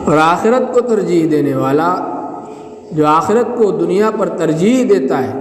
اور آخرت کو ترجیح دینے والا، جو آخرت کو دنیا پر ترجیح دیتا ہے،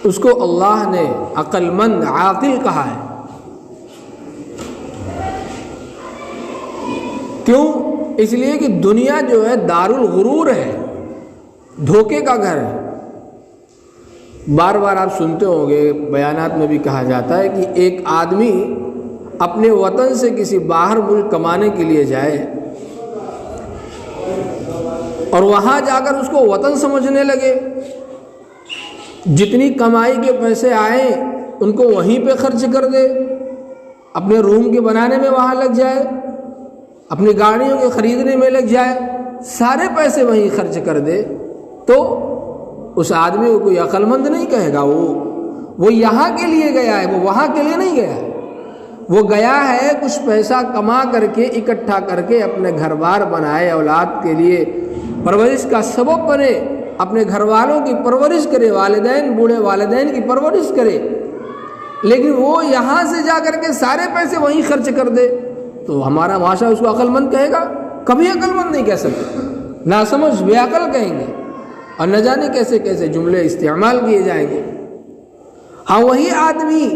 اس کو اللہ نے عقل مند، عاقل کہا ہے۔ کیوں؟ اس لیے کہ دنیا جو ہے دار الغرور ہے، دھوکے کا گھر ہے۔ بار بار آپ سنتے ہوں گے، بیانات میں بھی کہا جاتا ہے کہ ایک آدمی اپنے وطن سے کسی باہر ملک کمانے کے لیے جائے اور وہاں جا کر اس کو وطن سمجھنے لگے، جتنی کمائی کے پیسے آئیں ان کو وہیں پہ خرچ کر دے، اپنے روم کے بنانے میں وہاں لگ جائے، اپنی گاڑیوں کے خریدنے میں لگ جائے، سارے پیسے وہیں خرچ کر دے، تو اس آدمی کو کوئی عقل مند نہیں کہے گا۔ وہ یہاں کے لیے گیا ہے، وہ وہاں کے لیے نہیں گیا ہے۔ وہ گیا ہے کچھ پیسہ کما کر کے، اکٹھا کر کے اپنے گھر بار بنائے، اولاد کے لیے پرورش کا سبب بنے، اپنے گھر والوں کی پرورش کرے، والدین، بوڑھے والدین کی پرورش کرے، لیکن وہ یہاں سے جا کر کے سارے پیسے وہیں خرچ کر دے، تو ہمارا معاشرہ اس کو عقل مند کہے گا؟ کبھی عقل مند نہیں کہہ سکتے، ناسمجھ، بے عقل کہیں گے، اور نہ جانے کیسے کیسے جملے استعمال کیے جائیں گے۔ ہاں وہی آدمی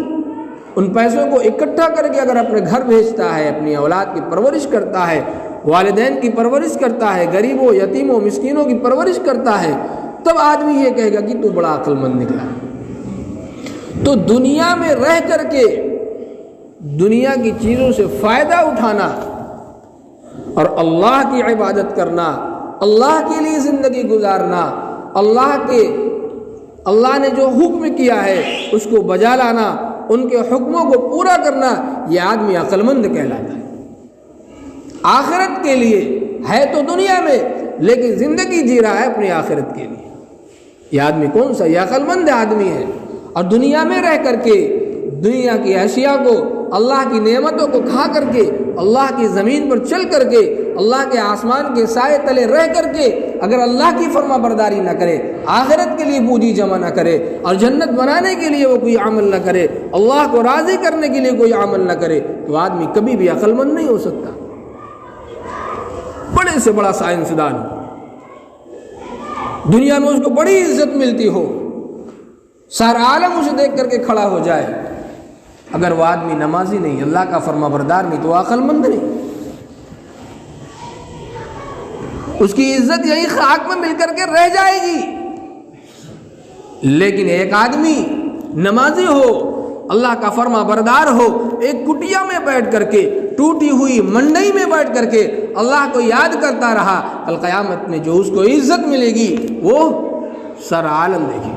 ان پیسوں کو اکٹھا کر کے اگر اپنے گھر بھیجتا ہے، اپنی اولاد کی پرورش کرتا ہے، والدین کی پرورش کرتا ہے، غریبوں، یتیموں، مسکینوں کی پرورش کرتا ہے، تب آدمی یہ کہے گا کہ تو بڑا عقل مند نکلا۔ تو دنیا میں رہ کر کے دنیا کی چیزوں سے فائدہ اٹھانا اور اللہ کی عبادت کرنا، اللہ کے لیے زندگی گزارنا، اللہ نے جو حکم کیا ہے اس کو بجا لانا، ان کے حکموں کو پورا کرنا، یہ آدمی عقل مند کہلاتا ہے۔ آخرت کے لیے ہے تو دنیا میں، لیکن زندگی جی رہا ہے اپنی آخرت کے لیے، یہ آدمی کون سا؟ یہ عقل مند آدمی ہے۔ اور دنیا میں رہ کر کے دنیا کی اشیاء کو، اللہ کی نعمتوں کو کھا کر کے، اللہ کی زمین پر چل کر کے، اللہ کے آسمان کے سائے تلے رہ کر کے اگر اللہ کی فرما برداری نہ کرے، آخرت کے لیے پونجی جمع نہ کرے، اور جنت بنانے کے لیے وہ کوئی عمل نہ کرے، اللہ کو راضی کرنے کے لیے کوئی عمل نہ کرے، تو آدمی کبھی بھی عقل مند نہیں ہو سکتا۔ بڑے سے بڑا سائنسدان ہو، دنیا میں اس کو بڑی عزت ملتی ہو، سارا عالم اسے دیکھ کر کے کھڑا ہو جائے، اگر وہ آدمی نمازی نہیں، اللہ کا فرما بردار نہیں، تو وہ عقل مند نہیں۔ اس کی عزت یہی خاک میں مل کر کے رہ جائے گی۔ لیکن ایک آدمی نمازی ہو، اللہ کا فرما بردار ہو، ایک کٹیا میں بیٹھ کر کے، ٹوٹی ہوئی منڈی میں بیٹھ کر کے اللہ کو یاد کرتا رہا، کل قیامت میں جو اس کو عزت ملے گی وہ سر عالم دیکھے گی۔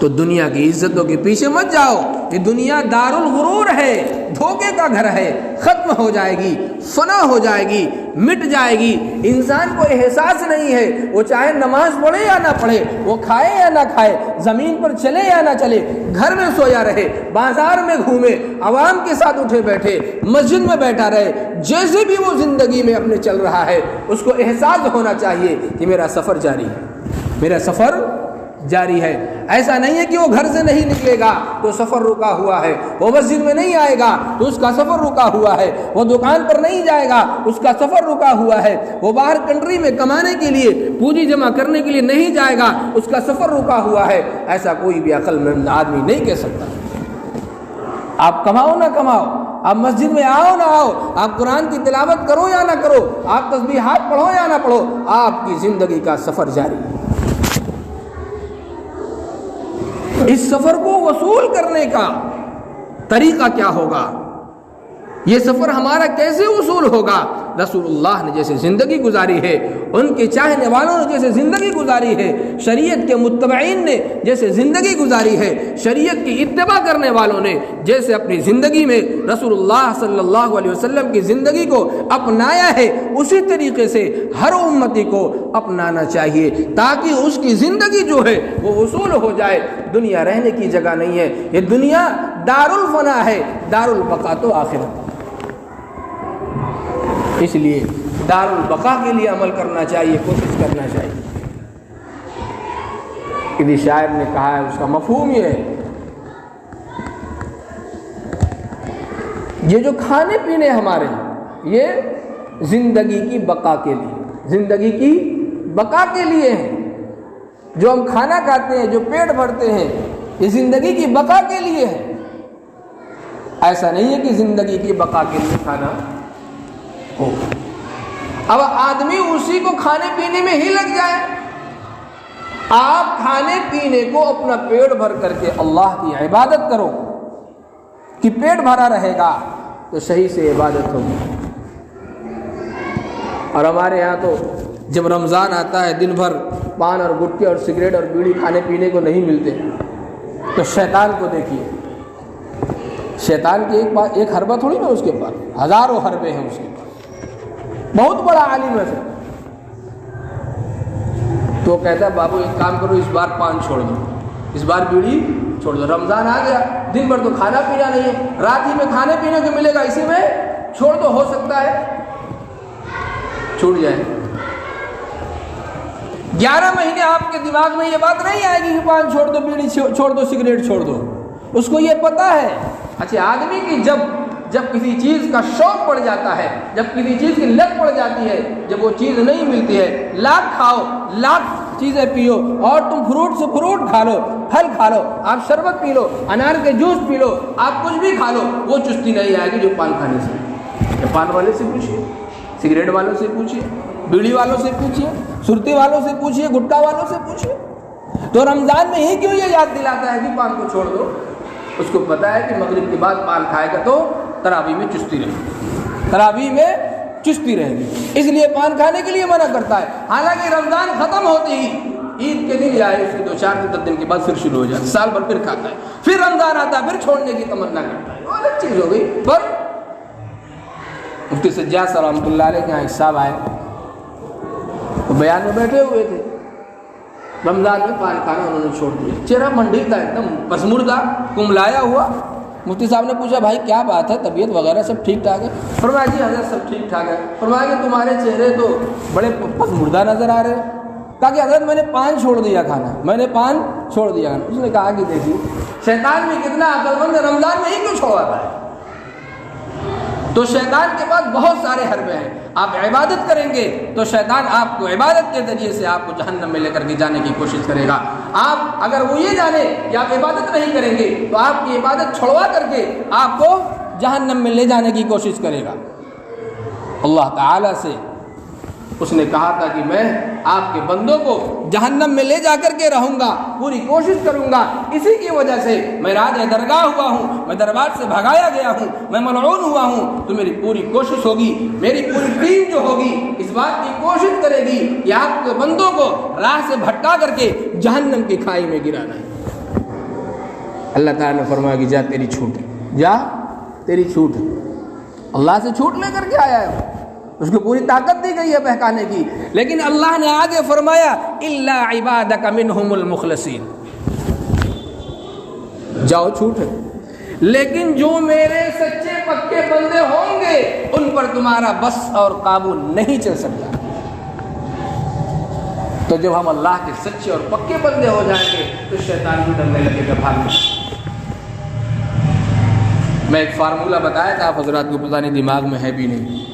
تو دنیا کی عزتوں کے پیچھے مت جاؤ، یہ دنیا دار الغرور ہے، دھوکے کا گھر ہے، ختم ہو جائے گی، فنا ہو جائے گی، مٹ جائے گی۔ انسان کو احساس نہیں ہے، وہ چاہے نماز پڑھے یا نہ پڑھے، وہ کھائے یا نہ کھائے، زمین پر چلے یا نہ چلے، گھر میں سویا رہے، بازار میں گھومے، عوام کے ساتھ اٹھے بیٹھے، مسجد میں بیٹھا رہے، جیسے بھی وہ زندگی میں اپنے چل رہا ہے، اس کو احساس ہونا چاہیے کہ میرا سفر جاری ہے، میرا سفر جاری ہے۔ ایسا نہیں ہے کہ وہ گھر سے نہیں نکلے گا تو سفر رکا ہوا ہے، وہ مسجد میں نہیں آئے گا تو اس کا سفر رکا ہوا ہے، وہ دکان پر نہیں جائے گا اس کا سفر رکا ہوا ہے، وہ باہر کنٹری میں کمانے کے لیے، پونجی جمع کرنے کے لیے نہیں جائے گا، اس کا سفر رکا ہوا ہے۔ ایسا کوئی بھی عقل مند آدمی نہیں کہہ سکتا۔ آپ کماؤ نہ کماؤ، آپ مسجد میں آؤ نہ آؤ، آپ قرآن کی تلاوت کرو یا نہ کرو، آپ تسبیحات پڑھو یا نہ پڑھو، آپ کی زندگی کا سفر جاری ہے۔ اس سفر کو وصول کرنے کا طریقہ کیا ہوگا؟ یہ سفر ہمارا کیسے وصول ہوگا؟ رسول اللہ نے جیسے زندگی گزاری ہے، ان کے چاہنے والوں نے جیسے زندگی گزاری ہے، شریعت کے متبعین نے جیسے زندگی گزاری ہے، شریعت کی اتباع کرنے والوں نے جیسے اپنی زندگی میں رسول اللہ صلی اللہ علیہ وسلم کی زندگی کو اپنایا ہے، اسی طریقے سے ہر امتی کو اپنانا چاہیے تاکہ اس کی زندگی جو ہے وہ وصول ہو جائے۔ دنیا رہنے کی جگہ نہیں ہے، یہ دنیا دار الفنا ہے، دار البقا تو آخرت۔ اس لیے دار البقا کے لیے عمل کرنا چاہیے، کوشش کرنا چاہیے۔ کسی شاعر نے کہا ہے، اس کا مفہوم یہ ہے، یہ جو کھانے پینے ہمارے ہیں یہ زندگی کی بقا کے لیے، زندگی کی بقا کے لیے ہیں۔ جو ہم کھانا کھاتے ہیں، جو پیٹ بھرتے ہیں، یہ زندگی کی بقا کے لیے ہے۔ ایسا نہیں ہے کہ زندگی کی بقا کے لیے کھانا ہو۔ اب آدمی اسی کو کھانے پینے میں ہی لگ جائے۔ آپ کھانے پینے کو اپنا پیٹ بھر کر کے اللہ کی عبادت کرو کہ پیٹ بھرا رہے گا تو صحیح سے عبادت ہوگی۔ اور ہمارے یہاں تو جب رمضان آتا ہے دن بھر پان اور گٹکے اور سگریٹ اور بیڑی کھانے پینے کو نہیں ملتے، تو شیطان کو دیکھیے، شیطان کی ایک حربہ تھوڑی نا اس کے پاس، ہزاروں حربے ہیں اس کے پاس، بہت بڑا عالم ہے پھر۔ تو کہتا ہے بابو ایک کام کرو، اس بار پان چھوڑ دو، اس بار بیڑی چھوڑ دو، رمضان آ گیا، دن بھر تو کھانا پینا نہیں ہے، رات ہی میں کھانے پینے کو ملے گا، اسی میں چھوڑ دو، ہو سکتا ہے چھوٹ جائے۔ 11 مہینے آپ کے دماغ میں یہ بات نہیں آئے گی کہ پان چھوڑ دو، بیڑی چھوڑ دو، سگریٹ چھوڑ دو، اس کو یہ پتا ہے۔ اچھا آدمی کی جب کسی چیز کا شوق پڑ جاتا ہے، جب کسی چیز کی لت پڑ جاتی ہے، جب وہ چیز نہیں ملتی ہے، لاکھ کھاؤ، لاکھ چیزیں پیو، اور تم فروٹ سے فروٹ کھا لو، پھل کھا لو، آپ شربت پی لو، انار کے جوس پی لو، آپ کچھ بھی کھا لو، وہ چستی نہیں آئے گی جو پان کھانے سے۔ پان والے سے پوچھیے، سگریٹ والوں سے پوچھیے، بیڑی والوں سے پوچھیے، سرتی والوں سے پوچھیے، گٹکا والوں سے پوچھیے۔ تو رمضان میں ہی کیوں یہ یاد دلاتا ہے کہ پان کو چھوڑ دو؟ اس کو پتا ہے کہ مغرب کے بعد پان کھائے گا تو تراویح میں چستی رہے گی، تراویح میں چستی رہے گی، اس لیے پان کھانے کے لیے منع کرتا ہے۔ حالانکہ رمضان ختم ہوتے ہی عید کے دن یا اس کے 2-4 دن کے بعد پھر شروع ہو جاتا ہے، سال بھر پھر کھاتا ہے، پھر رمضان آتا ہے، پھر چھوڑنے کی تمنا کرتا ہے، وہ الگ چیز ہو گئی۔ پر مفتی سجاد صاحب رحمۃ اللہ علیہ کے یہاں ایک صاحب آئے، وہ بیان میں بیٹھے ہوئے تھے، رمضان میں پان کھانا انہوں نے چھوڑ دیا، چہرہ منڈی تھا، ایک دم پسمردہ، کملایا ہوا۔ مفتی صاحب نے پوچھا بھائی کیا بات ہے، طبیعت وغیرہ سب ٹھیک ٹھاک ہے؟ فرمایا جی حضرت سب ٹھیک ٹھاک ہے۔ فرمایا کہ تمہارے چہرے تو بڑے پسمردہ نظر آ رہے ہیں۔ کہا کہ حضرت میں نے پان چھوڑ دیا کھانا، میں نے پان چھوڑ دیا کھانا۔ اس نے کہا کہ دیکھیے شیطان بھی کتنا عقل مند ہے، رمضان میں ہی کیوں چھوڑاتا ہے؟ تو شیطان کے پاس بہت سارے حربے ہیں، آپ عبادت کریں گے تو شیطان آپ کو عبادت کے ذریعے سے آپ کو جہنم میں لے کر کے جانے کی کوشش کرے گا۔ آپ اگر وہ یہ جانے کہ آپ عبادت نہیں کریں گے تو آپ کی عبادت چھڑوا کر کے آپ کو جہنم میں لے جانے کی کوشش کرے گا۔ اللہ تعالیٰ سے اس نے کہا تھا کہ میں آپ کے بندوں کو جہنم میں لے جا کر کے رہوں گا، پوری کوشش کروں گا، اسی کی وجہ سے میں راج درگاہ ہوا ہوں، میں دربار سے بھگایا گیا ہوں، میں ملعون ہوا ہوں۔ تو میری پوری کوشش ہوگی، میری پوری ٹیم جو ہوگی اس بات کی کوشش کرے گی کہ آپ کے بندوں کو راہ سے بھٹکا کر کے جہنم کی کھائی میں گرانا ہے۔ اللہ تعالیٰ نے فرمایا کہ جا تیری چھوٹ ہے، جا تیری چھوٹ ہے۔ اللہ سے چھوٹ لے کر کے آیا ہے، اس کو پوری طاقت دی گئی ہے بہکانے کی، لیکن اللہ نے آگے فرمایا الا عبادک منہم المخلصین، جاؤ چھوٹ ہے، لیکن جو میرے سچے پکے بندے ہوں گے ان پر تمہارا بس اور قابو نہیں چل سکتا۔ تو جب ہم اللہ کے سچے اور پکے بندے ہو جائیں گے تو شیطان بھی ڈرنے لگے گا، بھاگنے۔ میں ایک فارمولہ بتایا تھا، آپ حضرات کو پتہ نہیں دماغ میں ہے بھی نہیں۔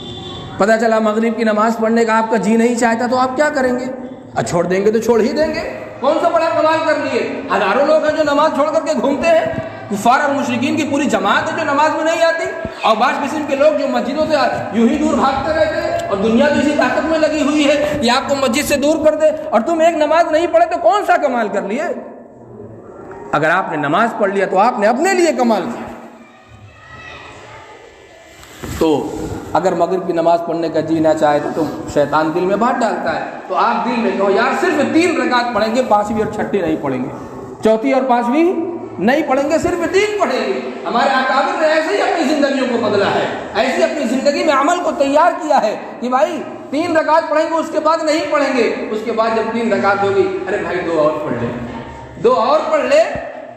پتہ چلا مغرب کی نماز پڑھنے کا آپ کا جی نہیں چاہتا تو آپ کیا کریں گے؟ چھوڑ دیں گے تو چھوڑ ہی دیں گے، کون سا بڑا کمال کر لیے؟ ہزاروں لوگ ہیں جو نماز چھوڑ کر کے گھومتے ہیں، کفار اور مشرکین کی پوری جماعت ہے جو نماز میں نہیں آتی، اور بعض قسم کے لوگ جو مسجدوں سے یوں ہی دور بھاگتے رہتے ہیں، اور دنیا تو اسی طاقت میں لگی ہوئی ہے کہ آپ کو مسجد سے دور کر دے، اور تم ایک نماز نہیں پڑھے تو کون سا کمال کر لیے؟ اگر آپ نے نماز پڑھ لیا تو آپ نے اپنے لیے کمال کیا۔ تو اگر مغرب کی نماز پڑھنے کا جی نہ چاہے تو شیطان دل میں بات ڈالتا ہے، تو آپ دل میں کہو یار صرف 3 رکعت پڑھیں گے، 5ویں اور 6ٹھی نہیں پڑھیں گے، 4تھی اور 5ویں نہیں پڑھیں گے، صرف 3 پڑھیں گے۔ ہمارے اکابر نے ایسے ہی اپنی زندگیوں کو بدلا ہے، ایسی اپنی زندگی میں عمل کو تیار کیا ہے کہ بھائی 3 رکعت پڑھیں گے، اس کے بعد نہیں پڑھیں گے۔ اس کے بعد جب 3 رکعت ہوگی، ارے بھائی 2 اور پڑھ لے، 2 اور پڑھ لے،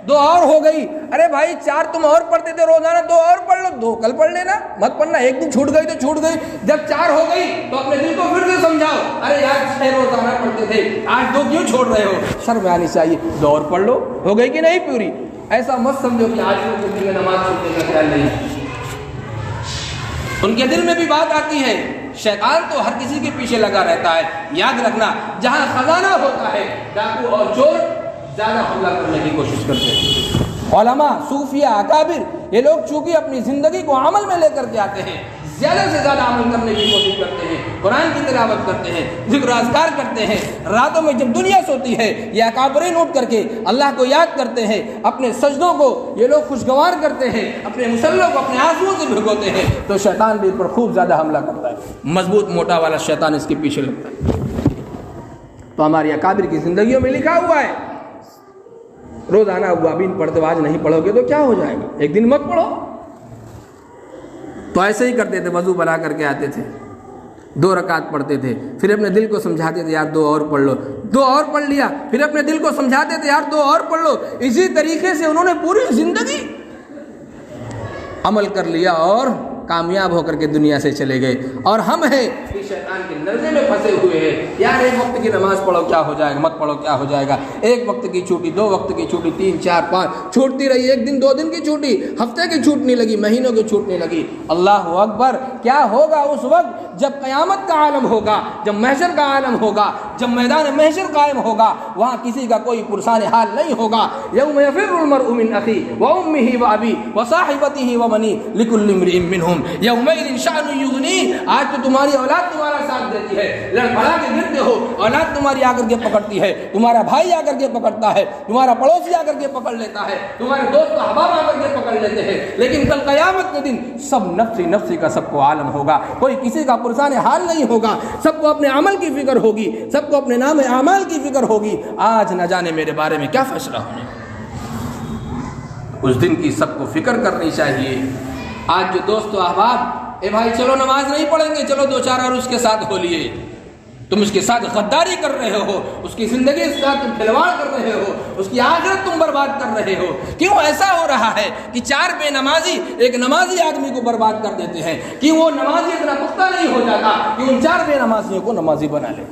2 اور ہو گئی، ارے بھائی 4 تم اور پڑھتے تھے روزانہ، 2 اور پڑھ لو، 2 کل پڑھ لینا، مت پڑھنا، ایک دن چھوٹ گئی تو چھوٹ گئی۔ جب 4 ہو گئی تو اپنے دل کو پھر سے سمجھاؤ، ارے یار 6 روزانہ پڑھتے تھے، آج 2 کیوں چھوڑ رہے ہو؟ شرم آنی چاہیے، 2 اور پڑھ لو، ہو گئی کہ نہیں پوری؟ ایسا مت سمجھو کہ آج کو زندگی میں نماز چھوڑنے کا خیال نہیں۔ ان کے دل میں بھی بات آتی ہے. شیطان تو ہر کسی کے پیچھے لگا رہتا ہے. یاد رکھنا جہاں خزانہ ہوتا ہے ڈاکو اور چور زیادہ حملہ کرنے کی کوشش کرتے ہیں. علماء، صوفیہ، اکابر، یہ لوگ چونکہ اپنی زندگی کو عمل میں لے کر کے آتے ہیں، زیادہ سے زیادہ عمل کرنے کی کوشش کرتے ہیں، قرآن کی تلاوت کرتے ہیں، ذکر و اذکار کرتے ہیں. راتوں میں جب دنیا سوتی ہے یہ اکابرین اٹھ کر کے اللہ کو یاد کرتے ہیں. اپنے سجدوں کو یہ لوگ خوشگوار کرتے ہیں، اپنے مصلوں کو اپنے آنسوؤں سے بھگوتے ہیں، تو شیطان بھی پر خوب زیادہ حملہ کرتا ہے. مضبوط موٹا والا شیطان اس کے پیچھے لگتا ہے. تو ہماری اکابر کی زندگیوں میں لکھا ہوا ہے روزانہ اوابین پڑھتے، آج نہیں پڑھو گے تو کیا ہو جائے گا، ایک دن مت پڑھو. تو ایسے ہی کرتے تھے، وضو بنا کر کے آتے تھے، 2 رکعت پڑھتے تھے، پھر اپنے دل کو سمجھاتے تھے یار 2 اور پڑھ لو، 2 اور پڑھ لیا، پھر اپنے دل کو سمجھاتے تھے یار 2 اور پڑھ لو. اسی طریقے سے انہوں نے پوری زندگی عمل کر لیا اور کامیاب ہو کر کے دنیا سے چلے گئے. اور ہم ہیں کہ شیطان کے نرزے میں پھنسے ہوئے ہیں. یار ایک وقت کی نماز پڑھو کیا ہو جائے گا، مت پڑھو کیا ہو جائے گا. ایک وقت کی چھوٹی، 2 وقت کی چھوٹی، 3 4 5 چھوٹتی رہی. ایک دن 2 دن کی چھوٹی، ہفتے کی چھوٹنے لگی، مہینوں کی چھوٹنے لگی. اللہ اکبر. کیا ہوگا اس وقت جب قیامت کا عالم ہوگا، جب محشر کا عالم ہوگا، جب میدان محشر قائم ہوگا، وہاں کسی کا کوئی پرسان حال نہیں ہوگا. یوم یفر المرء من اخیہ وامہ وابیہ وصاحبتہ وبنیہ لکل امرئ منہم یومئذ شأن یغنیہ. آج تو تمہاری اولاد تمہارا ساتھ دیتی ہے، لڑکھڑا کے گرتے ہو، اولاد تمہاری آ کر کے پکڑتی ہے، تمہارا بھائی آ کر کے پکڑتا ہے، تمہارا پڑوسی آ کر کے پکڑ لیتا ہے، تمہارے دوست و احباب آ کر کے پکڑ لیتے ہیں. لیکن کل قیامت کے دن سب نفسی نفسی کا سب کو عالم ہوگا. کوئی کسی کا پرسان حال نہیں ہوگا. سب کو اپنے عمل کی فکر ہوگی، سب کو اپنے نام اعمال کی فکر ہوگی. آج نہ جانے میرے بارے میں کیا فیصلہ ہونے. اس دن کی سب کو فکر کرنی چاہیے. آج جو دوست و احباب، اے بھائی چلو نماز نہیں پڑھیں گے، چلو 2 4 اور اس کے ساتھ ہو لیے، تم اس کے ساتھ غداری کر رہے ہو، اس کی زندگی کے ساتھ تم کھلواڑ کر رہے ہو، اس کی آخرت تم برباد کر رہے ہو. کیوں ایسا ہو رہا ہے کہ 4 بے نمازی ایک نمازی آدمی کو برباد کر دیتے ہیں؟ کہ وہ نمازی اتنا پختہ نہیں ہو جاتا کہ ان 4 بے نمازیوں کو نمازی بنا لے.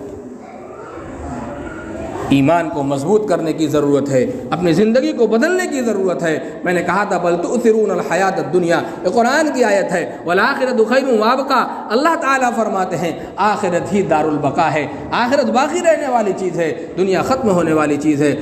ایمان کو مضبوط کرنے کی ضرورت ہے، اپنی زندگی کو بدلنے کی ضرورت ہے. میں نے کہا تھا بل تؤثرون الحیات الدنیا، یہ قرآن کی آیت ہے. والآخرۃ خیر وابقیٰ. اللہ تعالیٰ فرماتے ہیں آخرت ہی دار البقا ہے، آخرت باقی رہنے والی چیز ہے، دنیا ختم ہونے والی چیز ہے.